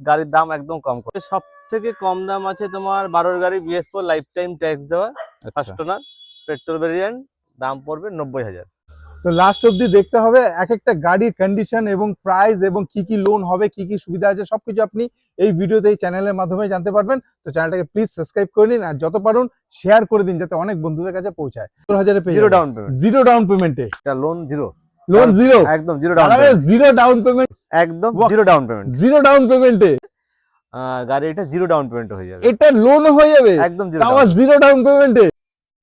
গাড়ির দাম একদম কম করে। সব থেকে কম দাম আছে তোমার 12 গাড়ি BS4 লাইফ টাইম ট্যাক্স দেওয়া, ফার্স্ট ওনার, পেট্রোল ভেরিয়েন্ট, দাম পড়বে 90,000। তো লাস্ট অবধি দেখতে হবে এক একটা গাড়ির কন্ডিশন এবং প্রাইস এবং কি কি লোন হবে, কি কি সুবিধা আছে, সবকিছু আপনি এই ভিডিওতে এই চ্যানেলের মাধ্যমে জানতে পারবেন। তো চ্যানেলটাকে প্লিজ সাবস্ক্রাইব করে নিন আর যত পারুন শেয়ার করে দিন যাতে অনেক বন্ধুদের কাছে পৌঁছায়। 17,000 পেয়ে zero down payment, zero down পেমেন্টে এটা লোন জিরো, লোন জিরো, একদম zero down, zero down payment, একদম zero down payment, zero down পেমেন্টে গাড়ি এটা জিরো ডাউন পেমেন্ট হয়ে যাবে, এটা লোন হয়ে যাবে একদম জিরো डाउन पेमेंट है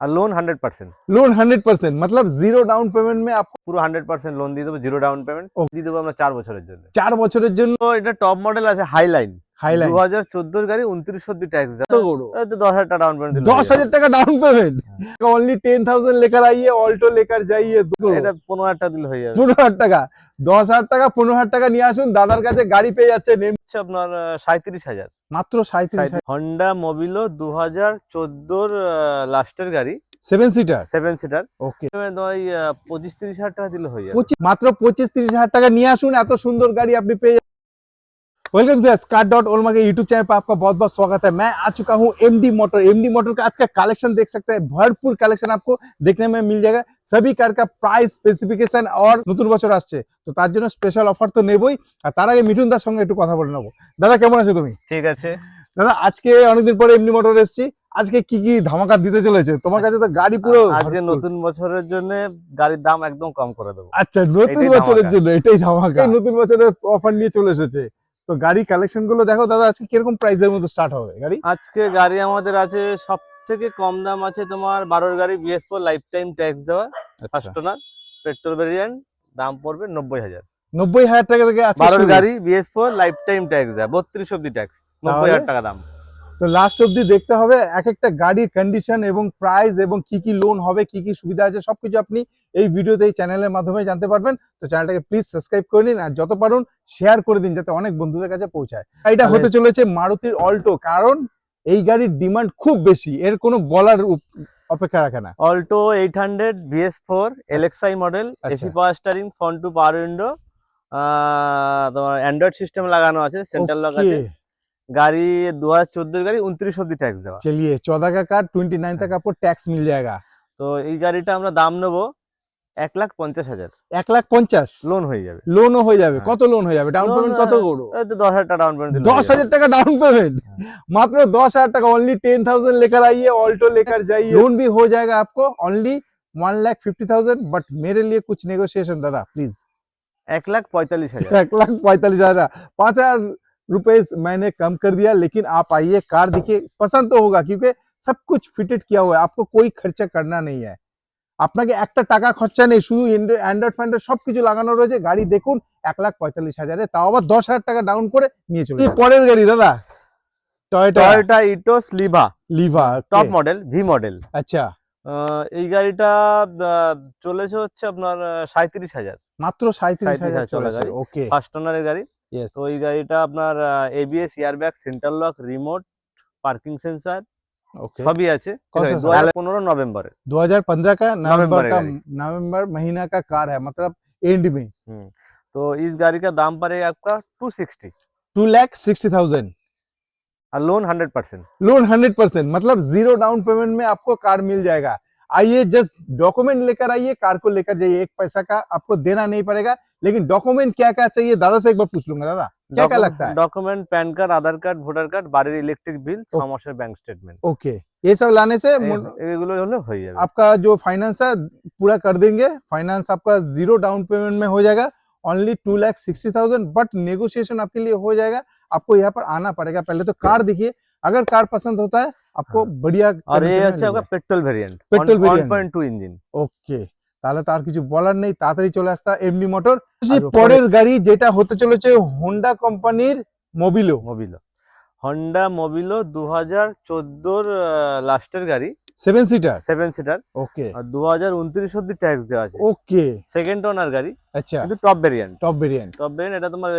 আর লোন 100%, लोन 100%, मतलब जीरो डाउन पेमेंट में आपको পুরো 100% লোন দিয়ে দেবো, জিরো ডাউন পেমেন্ট দিয়ে দেবো আমরা 4 বছরের জন্য। 4 বছরের জন্য। তো এটা টপ মডেল আছে হাইলাইন, হাইলাইন 2014 গাড়ি 2900 ট্যাক্স দেওয়া, तो करो 10,000 টাকা ডাউন পেমেন্ট, 10,000 টাকা ডাউন পেমেंट, ओनली 10,000 लेकर आइए, ऑल्टो लेकर जाइए, এটা 15,000 টাকা দিলে হয়ে যাবে। 15,000 টাকা, 10,000 টাকা 15,000 টাকা নিয়ে আসুন, দাদার কাছে গাড়ি পেয়ে যাচ্ছে হচ্ছে আপনার 37,000, মাত্র 37,000। হন্ডা মোবিলো 2014 লাস্টের গাড়ি, 7 सीटर 7 সিটার, ওকে, ওই 25-30,000 টাকা দিলে হয়ে যাবে। মাত্র 25-30,000 টাকা নিয়ে আসুন, এত সুন্দর গাড়ি আপনি পেয়ে। वेलकम फ्रेंड्स, car.olma के यूट्यूब चैनल पर आपका बहुत बहुत स्वागत है। मैं आ चुका हूं एमडी मोटर का। आज का कलेक्शन देख सकते हैं, भरपूर कलेक्शन आपको देखने में मिल जाएगा। सभी कार का प्राइस, स्पेसिफिकेशन और নতুন বছর আসছে, তো তার জন্য স্পেশাল অফার তো নেবই। আর তার আগে মিঠুন দার সঙ্গে একটু কথা বলে নেবো। দাদা কেমন আছো তুমি? ঠিক আছে দাদা, আজকে অনেকদিন পরে এমডি মোটর এসেছি, আজকে কি কি ধামাকা দিতে চলেছে? তোমার কাছে তো গাড়ি পুরো আজকে নতুন বছরের জন্য গাড়ির দাম একদম কম করে দেবো। আচ্ছা, নতুন বছরের জন্য এটাই ধামাকা, নতুন বছরের অফার নিয়ে চলে এসেছে। তো গাড়ি কালেকশন গুলো দেখো দাদা, আজকে কিরকম প্রাইসের মধ্যে স্টার্ট হবে গাড়ি? আজকে গাড়ি আমাদের আছে সব থেকে কম দাম আছে তোমার 12 গাড়ি BS4 লাইফ টাইম ট্যাক্স দেওয়া, ফার্স্ট ওনার, পেট্রোল ভেরিয়েন্ট, দাম পড়বে 90,000। 90,000 টাকা থেকে আজকে 12 শুরু। গাড়ি BS4 লাইফ টাইম ট্যাক্স দেওয়া, 32 অব্দি ট্যাক্স, 90,000 টাকা দাম। তো লাস্ট অবধি দেখতে হবে এক একটা গাড়ির কন্ডিশন এবং প্রাইস এবং কি কি লোন হবে, কি কি সুবিধা আছে, সবকিছু আপনি এই ভিডিওতে এই চ্যানেলের মাধ্যমে জানতে পারবেন। তো চ্যানেলটাকে প্লিজ সাবস্ক্রাইব করে নিন আর যত পারুন শেয়ার করে দিন যাতে অনেক বন্ধুদের কাছে পৌঁছায়। এটা হতে চলেছে মারুতির অল্টো, কারণ এই গাড়ির ডিমান্ড খুব বেশি, এর কোনো বলার অপেক্ষা রাখে না। Alto 800 BS4 LXI model, AC power steering, front two power window, তোমার অ্যান্ড্রয়েড সিস্টেম লাগানো আছে, সেন্ট্রাল লক আছে। गाड़ी 2014 गाड़ी 29 অব্দি ট্যাক্স দেওয়া। चलिए 14 का कार 29 तक आपको टैक्स मिल जाएगा। তো এই গাড়িটা আমরা দাম নেব 1,50,000। 1,50,000 লোন হয়ে যাবে, লোনও হয়ে যাবে। কত লোন হয়ে যাবে? ডাউন পেমেন্ট কত করব? 10,000 টাকা ডাউন পেমেন্ট, 10,000 টাকা डाउन पेमेंट, मात्र 10,000 टाका, ओनली 10,000 लेकर आइए, ऑल्टो लेकर जाइए, लोन भी हो जाएगा आपको ओनली 1,50,000। बट मेरे लिए कुछ नेगोशिएशन दादा प्लीज। 1,45,000, 1,45,000, 5,000 रुपए मैंने कम कर दिया। लेकिन आप आइए, कार देखिए, पसंद तो होगा क्योंकि सब कुछ फिटेड किया हुआ है, आपको कोई खर्चा करना नहीं है, আপনাকে একটা টাকা খরচা নেই, শুধু অ্যান্ড্রয়েড ফ্যান্ড্রয়েড সবকিছু লাগানো রয়েছে। গাড়ি দেখুন 1,45,000, তাও আবার 10,000 টাকা ডাউন করে নিয়ে চলে। পরের গাড়ি দাদা Toyota Etios Liva top model, V model. আচ্ছা, এই গাড়িটা চলেছে হচ্ছে আপনার 37,000, মাত্র 37,000 চলেছে। ওকে, ফার্স্ট ওনারের গাড়ি। यस, তো এই গাড়িটা আপনার ABS, airbag, central lock, remote, parking sensor okay, সবই আছে। 2015 নভেম্বরে, 2015 का नवंबर नवंबर महीना का कार है, मतलब एंड में। तो इस गाड़ी का दाम पड़ेगा आपका 260, 2,60,000, और लोन 100%। लोन 100%, मतलब जीरो डाउन पेमेंट में आपको कार मिल जाएगा। आइए, जस्ट डॉक्यूमेंट लेकर आइए, कार को लेकर जाइए, 1 पैसा का आपको देना नहीं पड़ेगा। लेकिन डॉक्यूमेंट क्या क्या चाहिए दादा से एक बार पूछ लूंगा। दादा क्या क्या लगता है? Document PAN card, Aadhaar card, voter card, बाड़ीर इलेक्ट्रिक बिल, 6 মাসের ব্যাংক স্টেটমেন্ট। ओके, ये सब लाने से এগুলো হলে হয়ে যাবে। आपका जो फाइनेंस है पूरा कर देंगे। फाइनेंस आपका जीरो डाउन पेमेंट में हो जाएगा, ओनली 2,60,000। बट नेगोशिएशन आपके लिए हो जाएगा। आपको यहाँ पर आना पड़ेगा, पहले तो कार देखिए, अगर कार पसंद होता है आपको बढ़िया। और ये अच्छा आपका petrol variant, petrol variant 1.2 engine. Okay, তাহলে তার কিছু বলার নেই, তাড়াতাড়ি চলে আসতা এমডি মোটর। পরের গাড়ি যেটা হতে চলেছে হোন্ডা কোম্পানির মোবিলো। হন্ডা মোবিলো 2014 লাস্টের গাড়ি, 7 সিটার। 7 সিটার। ওকে আর 2029 অব্দি ট্যাক্স দেওয়া আছে। ওকে সেকেন্ড ওনার গাড়ি, আচ্ছা কিন্তু টপ ভেরিয়েন্ট। Top variant. এটা তোমার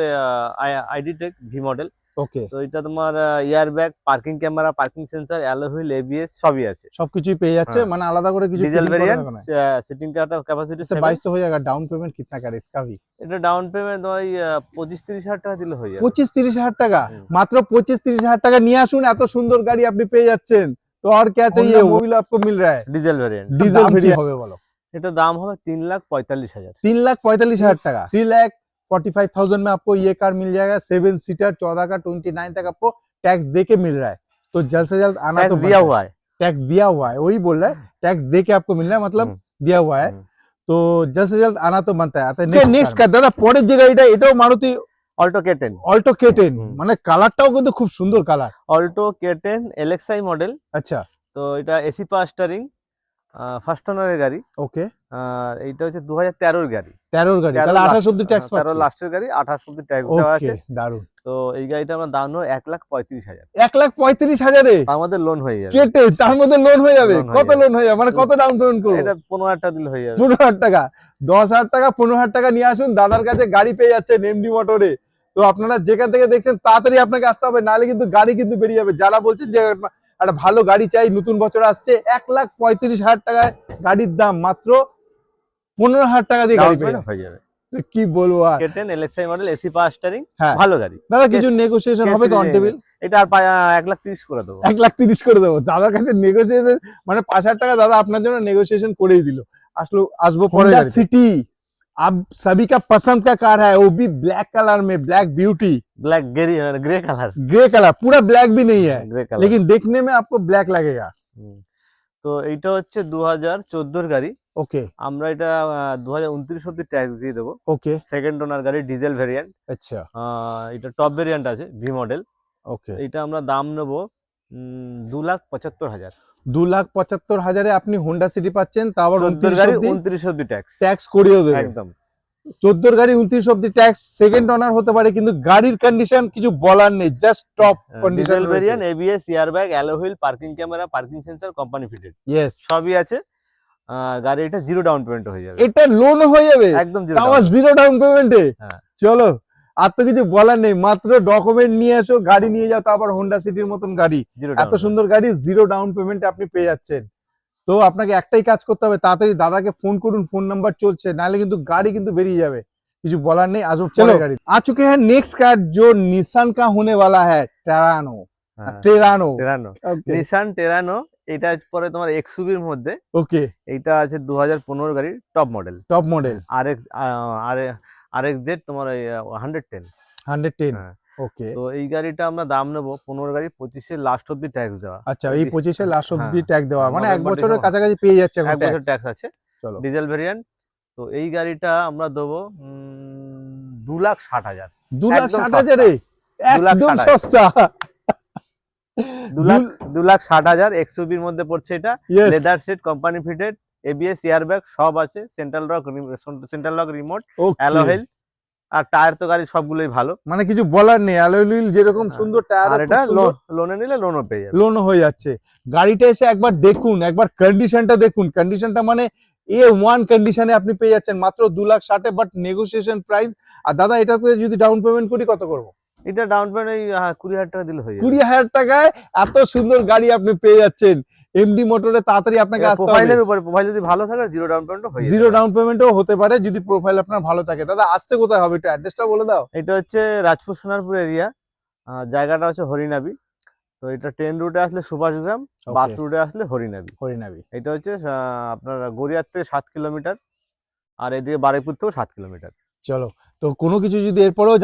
আইডি টেক ভি মডেল। ওকে তো এটা তোমার ইয়ার bag, parking camera, parking sensor, alloy wheel, ABS সবই আছে। সবকিছুই পেয়ে যাচ্ছে, হ্যাঁ। মানে আলাদা করে কিছু डीजल fitting করার वेरिएंट, দরকার নাই। सीटिंग का कैपेसिटी इससे 22 तो हो जाएगा। डाउन पेमेंट कितना का इसका भी? এটা ডাউন পেমেন্ট ওই 25-30 হাজার টাকা দিলে হয়ে যাবে। 25-30 হাজার টাকা, হুম। মাত্র 25-30 হাজার টাকা নিয়ে আসুন, এত সুন্দর গাড়ি আপনি পেয়ে যাচ্ছেন। তো আর क्या चाहिए, वो भी आपको मिल रहा है। Diesel variant. ডিজেল ভেরিয়েন্ট হবে বলো? এটা দাম হবে 3,45,000। 3,45,000 টাকা। 3,45,000 में आपको ये कार मिल जाएगा। 7 सीटर 14 का 29 तक आपको टैक्स दे के मिल रहा है। तो जल्द से जल्द आना तो टैक्स दिया हुआ है। टैक्स दिया हुआ है, वही बोल रहा है, टैक्स दे के आपको मिल रहा है, मतलब दिया हुआ है। तो जल्द से जल्द आना तो बनता है। नेक्स्ट কার দাদা, পরের যে গাড়িটা, এটাও Maruti Alto K10। Alto K10, হুম। মানে কালারটাও কিন্তু খুব সুন্দর colour. Alto K10 LXI model. আচ্ছা তো এটা এসি পাওয়ার স্টারিং, ফার্স্ট ওনারের গাড়ি। ওকে, আর এইটা হচ্ছে 2013 এর গাড়ি। 13 গাড়ি, তাহলে 28 অবধি ট্যাক্স 13 পাচ্ছে। লাস্টের গাড়ি, 28 অব্দি ট্যাক্স দেওয়া ওকে আছে। দারুন। তো এই গাড়িটা আমরা দাম নেব 1,35,000। 1,35,000 তার মধ্যে লোন হয়ে যাবে। কেটে তার মধ্যে লোন হয়ে যাবে। লোন হয়ে কত যাবে। লোন হয়ে যাবে, মানে কত ডাউন পেমেন্ট করবো? এটা 15,000 টাকা দিলে হয়ে যাবে। 15,000 টাকা, 10,000 টাকা, 15,000 টাকা নিয়ে আসুন, দাদার কাছে গাড়ি পেয়ে যাচ্ছেন এমডি মোটরে। তো আপনারা যেখান থেকে দেখছেন তাড়াতাড়ি আপনাকে আসতে হবে, নাহলে কিন্তু গাড়ি কিন্তু বেরিয়ে যাবে। যারা বলছেন যে একটা ভালো গাড়ি চাই, নতুন বছর আসছে, 1,35,000 টাকায় গাড়ির দাম, মাত্র 15,000 টাকা দিয়ে গাড়ি পেয়ে হয়ে যাবে। যাবে। কি বলবো আর। K10 LXI model, AC power steering, হ্যাঁ। ভালো গাড়ি। দাদা কিছু Yes, নেগোসিয়েশন yes, হবে তো yes, অন টেবিল? এটা আর 1,30,000 করে দেবো। 1,30,000 করে দেবো দাদার কাছে নেগোসিয়েশন, মানে 5,000 টাকা দাদা আপনার জন্য নেগোসিয়েশন করেই দিল। আসবো পরে। সিটি अब सभी का पसंद का कार है, वो भी ब्लैक कलर में, black beauty, black grey colour. Grey colour, पूरा ब्लैक भी नहीं है, ग्रे कलर। लेकिन देखने में आपको ब्लैक लगेगा। তো এইটা হচ্ছে 2014 গাড়ি। ओके আমরা এটা 2029 অব্দি ট্যাক্স দিয়ে দেবো। ओके সেকেন্ড ওনার গাড়ি, ডিজেল ভেরিয়েন্ট। अच्छा এটা টপ ভেরিয়েন্ট আছে, ভি মডেল। ओके। এটা আমরা দাম নেবো 2,75,000। 2,75,000 আপনি হোন্ডা সিটি পাচ্ছেন, তাও আবার 14 গাড়ি 29 অব্দি ট্যাক্স। ট্যাক্স করিয়েও দেবে একদম। 14 গাড়ি 29 অব্দি ট্যাক্স। সেকেন্ড ওনার হতে পারে, কিন্তু গাড়ির কন্ডিশন কিছু বলার নেই, just top condition. Diesel variant, ABS, air bag, alloy wheel, parking camera, parking sensor, company fitted, yes. সবই আছে। গাড়ি এটা জিরো ডাউন পেমেন্ট হয়ে যাবে। এটা লোন হয়ে যাবে একদম তাও জিরো ডাউন পেমেন্টে। হ্যাঁ। চলো, আর তো কিছু বলার নেই, মাত্র ডকুমেন্ট নিয়ে এসো, গাড়ি নিয়ে যাও, তারপর হোন্ডা সিটির মতন গাড়ি, এত সুন্দর গাড়ি জিরো ডাউন পেমেন্টে আপনি পেয়ে যাচ্ছেন। তো আপনাকে একটাই কাজ করতে হবে, তাড়াতাড়ি দাদাকে ফোন করুন, ফোন নাম্বার চলছে, নাহলে কিন্তু গাড়ি কিন্তু বেরিয়ে যাবে। কিছু বলার নেই, আসো চলো গাড়ি आ चुके हैं। नेक्स्ट कार जो निसान का होने वाला है, टेरानो। Terrano Nissan টেরানো। এটা পরে তোমার এক্সইউভি এর মধ্যে। ওকে, এটা আছে 2015 গাড়ি, top model. Top model RXZ তোমার 110। 110 হ্যাঁ। ওকে। তো এই গাড়িটা আমরা দাম নেবো 15 গাড়ি 25 এর লাস্ট অব্দি ট্যাক্স দেওয়া। আচ্ছা, এই 25 লাস্ট অব্দি হ্যাঁ। ট্যাগ দেওয়া, মানে 1 নভেম্বর, বছরের ডিসেম্বর। কাছাকাছি পেয়ে যাচ্ছে এখন 1 বছর ট্যাক্স। ট্যাক্স আছে। চলো, ডিজেল ভেরিয়েন্ট। তো এই গাড়িটা আমরা দেবো 2,60,000। 2,60,000 একদম সস্তা। 2,60,000 এক্সইউভি এর মধ্যে পড়ছে এটা। Yes, leather seat, company fitted, ABS, air bag সব আছে, central lock remote, okay. Alloy wheel. আর টায়ার তো গাড়ি সবগুলোই ভালো। মানে কিছু বলার নেই, অ্যালয় হুইল যেরকম সুন্দর, আর টায়ার এটা লোনে নিলে লোনও পেয়ে যাবে। লোন হয়ে যাচ্ছে। গাড়িটা এসে একবার দেখুন, একবার কন্ডিশনটা দেখুন, কন্ডিশনটা মানে A1 কন্ডিশনে আপনি পেয়ে যাচ্ছেন মাত্র 2,60,000, বাট নেগোসিয়েশন প্রাইস। আর দাদা এটাতে যদি ডাউন পেমেন্ট করি কত করব? এটা ডাউন পেমেন্ট 20,000 টাকা দিলে হয়ে যাবে। 20,000 টাকায় এত সুন্দর গাড়ি আপনি পেয়ে যাচ্ছেন এমডি মোটরে। তাড়াতাড়ি আপনাকে আসতে হবে। প্রোফাইলের উপরে, প্রোফাইল যদি ভালো থাকে জিরো ডাউন পেমেন্ট হয়ে যাবে। জিরো ডাউন পেমেন্টও হতে পারে যদি প্রোফাইল আপনার ভালো থাকে। দাদা আসতে কোথায় হবে, একটু অ্যাড্রেসটা বলে দাও। এটা হচ্ছে রাজপুর সোনারপুর এরিয়া, জায়গাটা হচ্ছে হরিনাবি। তো এটা ট্রেন রুটে আসলে সুভাষগ্রাম, বাস রুটে আসলে হরিনাবি। হরিনাবি। এটা হচ্ছে আপনার গড়িয়ার থেকে 7 কিলোমিটার, আর এদিকে বারুইপুর থেকেও 7 কিলোমিটার। চলো, তো কোনো কিছু যদি এরপরেও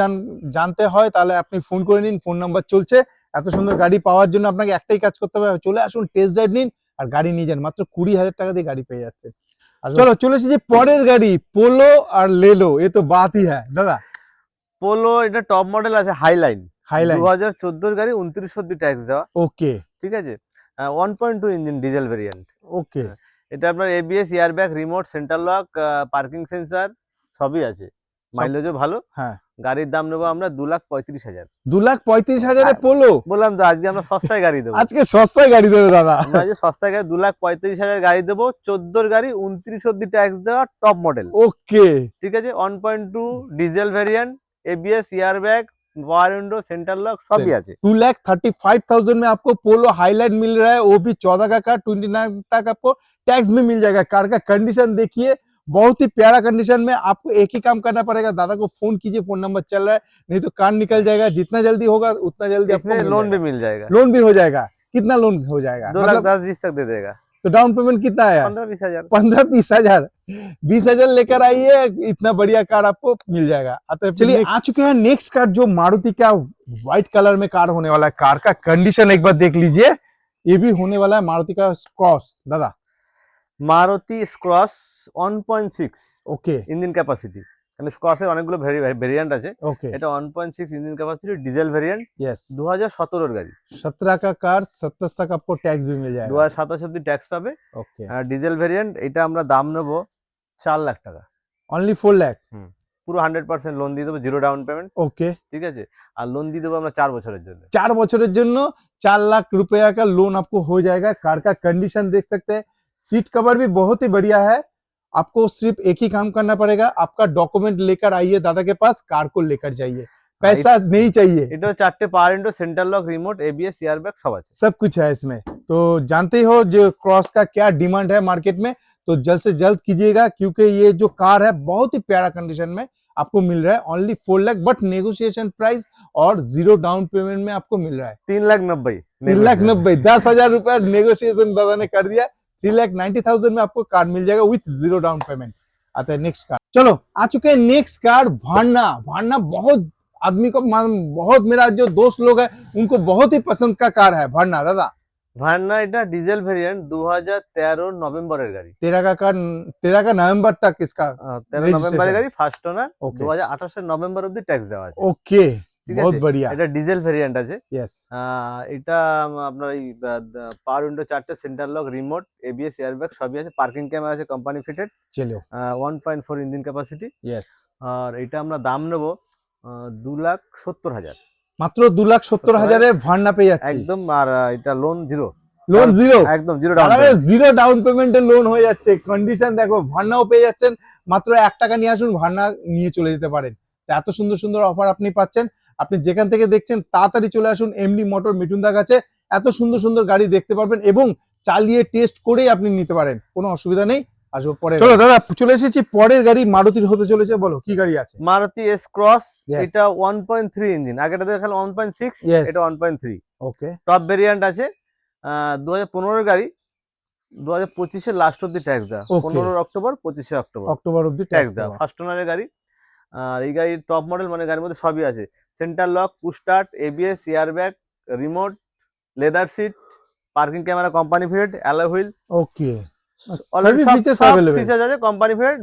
জানতে হয় তাহলে আপনি ফোন করে নিন, ফোন নাম্বার চলছে। এত সুন্দর গাড়ি পাওয়ার জন্য আপনাকে একটাই কাজ করতে হবে, চলে আসুন, টেস্ট ড্রাইভ নিন আর গাড়ি নিয়ে যান। মাত্র 20,000 টাকা দিয়ে গাড়ি পেয়ে যাচ্ছে। চলো চলে এসেছি পরের গাড়ি, পোলো আর লেলো, এ তো বাত হি হ্যাঁ। দাদা পোলো এটা টপ মডেল আছে, হাইলাইন। হাইলাইন 2014 গাড়ি, 29 অব্দি ট্যাক্স দেওয়া। ওকে ঠিক আছে। 1.2 ইঞ্জিন ডিজেল ভেরিয়েন্ট। ওকে, এটা আপনার ABS, air bag, remote, centre lock, parking sensor সবই আছে। মাইলেজও ভালো। হ্যাঁ। গাড়ির দাম নেবো আমরা 2,35,000। 2,35,000 পোলো? বললাম তো আজকে আমরা সস্তায় গাড়ি দেবো। আজকে সস্তায় গাড়ি দেবে দাদা। আমরা যে সস্তায় গাড়ি 2,35,000 গাড়ি দেবো, 14 গাড়ি 29 অব্দি ট্যাক্স দেওয়া, টপ মডেল। ওকে, ঠিক আছে, 1.2 diesel variant, ABS, air bag, power window, centre lock सभी আছে। 2,35,000 में आपको पोलो हाईलाइट मिल रहा है, वो भी 14 का कार, 29 तक आपको टैक्स में मिल जाएगा। कार का कंडीशन देखिए, बहुत ही प्यारा कंडीशन में। आपको एक ही काम करना पड़ेगा, दादा को फोन कीजिए, फोन नंबर चल रहा है, नहीं तो कार निकल जाएगा। जितना जल्दी होगा उतना जल्दी आपको इसमें लोन भी मिल जाएगा। लोन भी हो जाएगा। कितना लोन हो जाएगा? 2,10,20 तक दे देगा। तो डाउन पेमेंट कितना आया? 15-20 हजार। 15-20 हजार, 20 हजार लेकर आइए, इतना बढ़िया कार आपको मिल जाएगा। चलिए आ चुके हैं नेक्स्ट कार, जो मारुति का व्हाइट कलर में कार होने वाला है। कार का कंडीशन एक बार देख लीजिए, ये भी होने वाला है मारुति का क्रॉस दादा। মারুতি স্ক্রস 1.6 ওকে, ইঞ্জিন ক্যাপাসিটি। মানে স্ক্রসের অনেকগুলো ভেরিয়েন্ট আছে, ওকে, এটা 1.6 engine capacity diesel variant. Yes, 2017 গাড়ি, 17 का कार, 27 तक आपको टैक्स भी मिल जाएगा। 2027 অবধি ট্যাক্স পাবে। ओके, ডিজেল ভেরিয়েন্ট, এটা আমরা দাম নেব 4 লাখ টাকা। ओनली 4 लाख? পুরো 100% লোন দিয়ে দেবো, জিরো ডাউন পেমেন্ট। ओके, ঠিক আছে, আর লোন দিয়ে দেবো আমরা 4 বছরের জন্য। 4 বছরের জন্য 4 लाख रुपया का लोन आपको हो जाएगा। कार का कंडीशन देख सकते हैं, सीट कवर भी बहुत ही बढ़िया है। आपको सिर्फ एक ही काम करना पड़ेगा, आपका डॉक्यूमेंट लेकर आइए दादा के पास, कार को लेकर जाइए, पैसा नहीं चाहिए। এটা 4টে power window, centre lock, remote, ABS, air bag सब আছে, सब कुछ है इसमें। तो जानते ही हो जो क्रॉस का क्या डिमांड है मार्केट में, तो जल्द से जल्द कीजिएगा, क्योंकि ये जो कार है बहुत ही प्यारा कंडीशन में आपको मिल रहा है। Only 4 lakh, but negotiation price और 0 डाउन पेमेंट में आपको मिल रहा है 3,90,000। 3,90,000, 10,000 रुपया नेगोशिएशन दादा ने कर दिया। 3,90,000 में आपको कार मिल जाएगा विथ 0 डाउन पेमेंट। आता है नेक्स्ट कार। चलो आ चुके हैं नेक्स्ट कार, भान्ना। भान्ना बहुत आदमी को, बहुत मेरा जो दोस्त लोग है उनको बहुत ही पसंद का कार है भान्ना दादा। ভান্না এটা ডিজেল ভেরিয়েন্ট, 2013 নভেম্বরের গাড়ি। 13 का कार, 13 का नवंबर तक इसका 13 নভেম্বরের গাড়ি, ফার্স্ট ওনার। Okay. 2028 নভেম্বর অবধি ট্যাক্স দেওয়া আছে। ओके, ঠিক बहुत আছে, बढ़िया। এটা ডিজেল ভেরিয়েন্ট আছে। यस, এটা আপনার এই পাওয়ার উইন্ডো 4টে, centre lock, remote, ABS, air bag সবই আছে, পার্কিং ক্যামেরা আছে কোম্পানি ফিটেড। चलो 1.4 ইঞ্জিন ক্যাপাসিটি। यस, আর এটা আমরা দাম নেব 2,70,000 মাত্র 2,70,000 ভান্না পেয়ে যাচ্ছি একদম। আর এটা লোন জিরো, লোন জিরো, একদম জিরো ডাউন। জিরো ডাউন পেমেন্টে লোন হয়ে যাচ্ছে। কন্ডিশন দেখো, ভান্নাও পেয়ে যাচ্ছেন, মাত্র 1 টাকা নিয়ে আসুন, ভান্না নিয়ে চলে যেতে পারেন। তো এত সুন্দর সুন্দর অফার আপনি পাচ্ছেন। আপনি যেখান থেকে দেখছেন তাড়াতাড়ি চলে আসুন এমডি মোটর মিঠুনদার কাছে। এত সুন্দর সুন্দর গাড়ি দেখতে পারবেন এবং চালিয়ে টেস্ট করেই আপনি নিতে পারেন, কোনো অসুবিধা নেই। আসবো পরে। চলো দাদা, চলে এসেছি পরের গাড়ি, মারুতির হতে চলেছে। বলো কি গাড়ি আছে? Maruti S cross, Yes. এটা 1.3 ইঞ্জিন, আগেটা দেখালাম 1.6, Yes. এটা 1.3। ওকে, টপ ভেরিয়েন্ট আছে, 2015 গাড়ি, 2025 এর লাস্ট অব্দি ট্যাক্স দেওয়া। Okay. 15 অক্টোবর, 25 অক্টোবর অক্টোবর অবধি ট্যাক্স ট্যাক্স দেওয়া। দেওয়া। ফার্স্ট ওনারের গাড়ি। আর এই গাড়ির টপ মডেল, মানে গাড়ির মধ্যে সবই আছে, centre lock, push start, ABS, air bag, remote, leather seat, parking camera company fitted, alloy wheel, okay, already সবই ফিচার্স अवेलेबल। ফিচার্স আছে, কোম্পানি ফিটেড,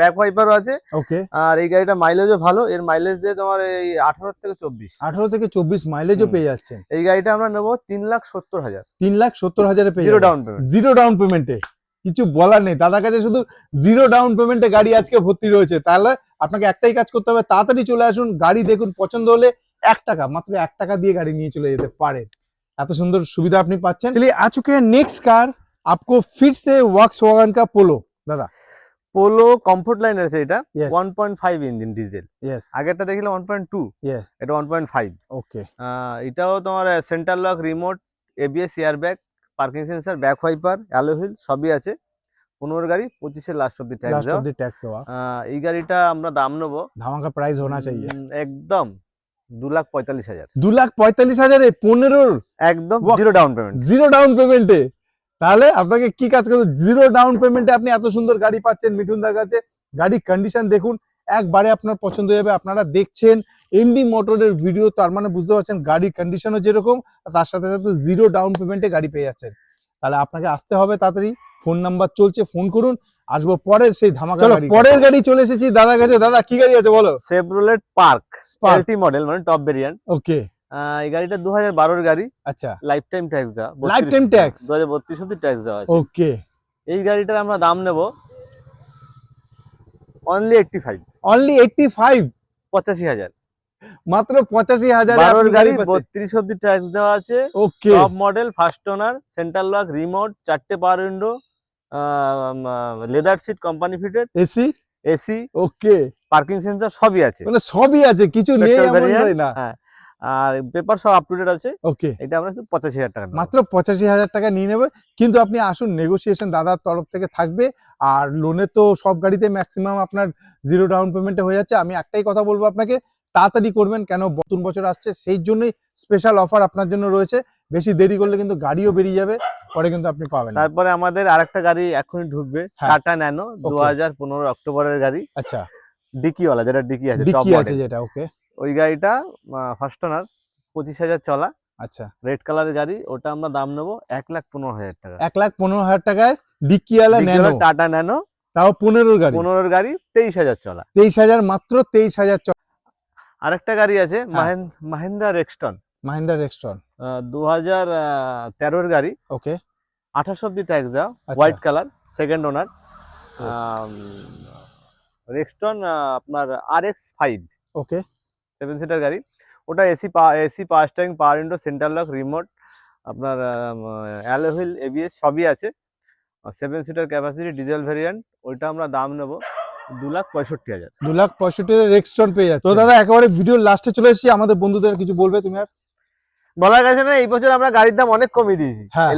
ব্যাক ওয়াইপারও আছে। ওকে, আর এই গাড়িটা মাইলেজও ভালো, এর মাইলেজ দিয়ে তোমার এই 18 থেকে 24। 18 থেকে 24 মাইলেজও হুম। পেয়ে যাচ্ছেন। এই গাড়িটা আমরা নেবো 3,70,000, 3,70,000 পেয়ে জিরো যাবেন। Down payment. জিরো ডাউন পেমেন্টে, কিছু বলার নেই দাদার কাছে, শুধু জিরো ডাউন পেমেন্টে গাড়ি আজকে ভর্তি রয়েছে। তাহলে আপনাকে একটাই কাজ করতে হবে, তাড়াতাড়ি চলে আসুন, গাড়ি দেখুন, পছন্দ হলে 1 টাকা, মাত্র 1 টাকা দিয়ে গাড়ি নিয়ে চলে যেতে পারেন। এত সুন্দর সুবিধা আপনি পাচ্ছেন। চলিए आ चुके हैं नेक्स्ट कार, आपको फिर से वॉक्सवैगन का पोलो दादा। পোলো কমফোর্ট লাইন আছে, এটা Yes. 1.5 engine diesel. यस, আগেরটা দেখিলাম 1.2, यस, এটা 1.5। ओके, এটাও তোমার centre lock, remote, ABS, air bag, parking sensor, back wiper, alloy wheel সবই আছে। 15 গাড়ি, 25 এর লাস্ট অব্দি ট্যাক্স लास्ट দেওয়া। ऑफ द टैक्स हुआ। এই গাড়িটা আমরা দাম নেবো धमाका प्राइस होना चाहिए। একদম 2,45,000, 2,45,000 এ 15 একদম Wow. Zero down payment. Zero down পেমেন্টে। তাহলে আপনাকে কি কাজ করতে, জিরো ডাউন পেমেন্টে আপনি এত সুন্দর গাড়ি পাচ্ছেন মিঠুনদার কাছে। গাড়ির কন্ডিশন দেখুন, একবারে আপনার পছন্দ হয়ে যাবে। আপনারা দেখছেন এমডি মোটরের ভিডিও, তার মানে বুঝতে পারছেন গাড়ির কন্ডিশনও যেরকম, তার সাথে সাথে জিরো ডাউন পেমেন্টে গাড়ি পেয়ে যাচ্ছেন। তাহলে আপনাকে আসতে হবে তাড়াতাড়ি, ফোন নাম্বার চলছে, ফোন করুন। আসবো পরের সেই ধামাকা গাড়ি। পরের গাড়ি চলে এসেছি দাদার কাছে। দাদা কি গাড়ি আছে বলো? সেভরোলেট পার্ক Spark। এলটি মডেল, মানে টপ ভেরিয়েন্ট। ওকে, এই গাড়িটা 2012 গাড়ি, আচ্ছা, লাইফ টাইম ট্যাক্স দেওয়া। Life time tax. 2032 অব্দি ট্যাক্স দেওয়া আছে। ওকে, এই গাড়িটার আমরা দাম নেব অনলি 85। অনলি 85। 85,000। মাত্র 85,000 12 গাড়ি 32 অব্দি ট্যাক্স দেওয়া আছে। Okay top model, first owner, central lock, remote, 4টে power window, leather seat company fitted, AC. AC, okay parking sensor সবই আছে। মানে সবই আছে, কিছু নেই Petrol এমন variant, নয় না। হ্যাঁ, আর পেপার সব আপ টু ডেট আছে। ওকে এটা আমরা শুধু 85,000 টাকা নেবো। মাত্র 85,000 টাকা নিয়ে নেবে, কিন্তু আপনি আসুন, নেগোসিয়েশন দাদার তরফ থেকে থাকবে। আর লোনে তো সব গাড়িতে ম্যাক্সিমাম আপনার 0 ডাউন পেমেন্টে হয়ে যাচ্ছে। আমি একটাই কথা বলবো আপনাকে, তাড়াতাড়ি করবেন, কেন নতুন বছর আসছে, সেই জন্যই স্পেশাল অফার আপনার জন্য রয়েছে। বেশি দেরি করলে কিন্তু গাড়িও বেরিয়ে যাবে, পরে কিন্তু আপনি পাবেন না। তারপরে আমাদের আরেকটা গাড়ি এখনই ঢুকবে, হ্যাঁ। টাটা ন্যানো, 2015 অক্টোবরের গাড়ি, আচ্ছা, ডিকিওয়ালা, যেটা ডিকি আছে, টপ ডিক্কি আছে মডেল। যেটা। ওকে ওই গাড়িটা ফার্স্ট ওনার, 25,000 চলা, আচ্ছা, রেড কালারের গাড়ি। ওটা আমরা দাম নেবো 1,15,000 টাকা। 1,15,000 টাকায় ডিক্কিওয়ালা ন্যানো, টাটা ন্যানো, তাও 15 গাড়ি, 15 গাড়ি, 23,000 চলা। 23,000, মাত্র 23,000। আরেকটা গাড়ি আছে হ্যাঁ। Mahindra Rexton, Mahindra Rexton. 2013 গাড়ি, ওকে 28 অব্দি ট্যাক্স দেওয়া, আচ্ছা। হোয়াইট কালার, সেকেন্ড ওনার। Yes. রেক্সটন আপনার RX-5, ওকে 7 সিটার গাড়ি। ওটা এসি পাওয়ার স্টিয়ারিং, পাওয়ার উইন্ডো, সেন্ট্রাল লক, রিমোট, আপনার অ্যালয় হুইল, ABS সবই আছে। 7 সিটার ক্যাপাসিটি, ডিজেল ভেরিয়েন্ট। ওইটা আমরা দাম নেবো 2,65,000। 2,65,000 রেক্সটন পেয়ে যাচ্ছে। তো দাদা একেবারে ভিডিওর লাস্টে চলে এসেছি, আমাদের বন্ধুদের কিছু বলবে তুমি আর? বলা গেছে না, এই বছর আমরা গাড়ির দাম অনেক কমিয়ে দিয়েছি। হ্যাঁ।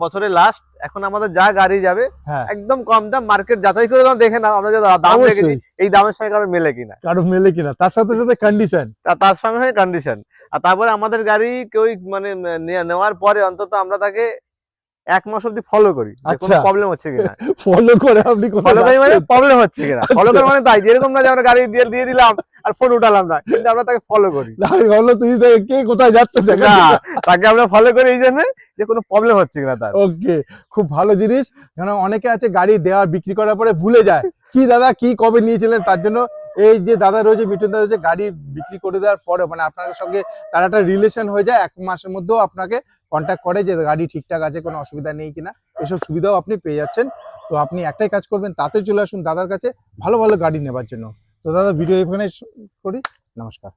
বছরের লাস্ট, এখন আমাদের যা গাড়ি যাবে হ্যাঁ একদম কম দাম, মার্কেট যাচাই করে দাম দেখে না, আমরা যে দাম রেখেছি এই দামের সঙ্গে কারো মেলে কিনা, কারো মেলে কিনা, তার সাথে সাথে কন্ডিশন, তার সঙ্গে কন্ডিশন। আর তারপরে আমাদের গাড়ি কেউ মানে নেওয়ার পরে অন্তত আমরা তাকে 1 মাস অব্দি ফলো করি, আচ্ছা। প্রবলেম হচ্ছে কিনা। ফলো করে আপনি ফলো করি মানে প্রবলেম হচ্ছে কিনা, ফলো আচ্ছা। করে মানে তাই, যেরকম না যে আমরা গাড়ি দিয়ে দিলাম আর ফোন উঠালাম না, কিন্তু আমরা তাকে ফলো করি। আমি ভাবলো তুমি কে কোথায় যাচ্ছে দেখা। না, তাকে আমরা ফলো করি এই জন্য যে কোনো প্রবলেম হচ্ছে কিনা তার। ওকে, খুব ভালো জিনিস, কারণ অনেকে আছে গাড়ি দেওয়ার বিক্রি করার পরে ভুলে যায় কি দাদা কি কবে নিয়েছিলেন। তার জন্য এই যে দাদা রয়েছে, মিঠুন দাদা রয়েছে, গাড়ি বিক্রি করে দেওয়ার পরে মানে আপনার সঙ্গে তার একটা রিলেশন হয়ে যায়, 1 মাসের মধ্যেও আপনাকে কন্ট্যাক্ট করে যে গাড়ি ঠিকঠাক আছে, কোনো অসুবিধা নেই কিনা, এসব সুবিধাও আপনি পেয়ে যাচ্ছেন। তো আপনি একটাই কাজ করবেন, তাতে চলে আসুন দাদার কাছে ভালো ভালো গাড়ি নেবার জন্য। তো দাদা ভিডিও এখানে করি, নমস্কার।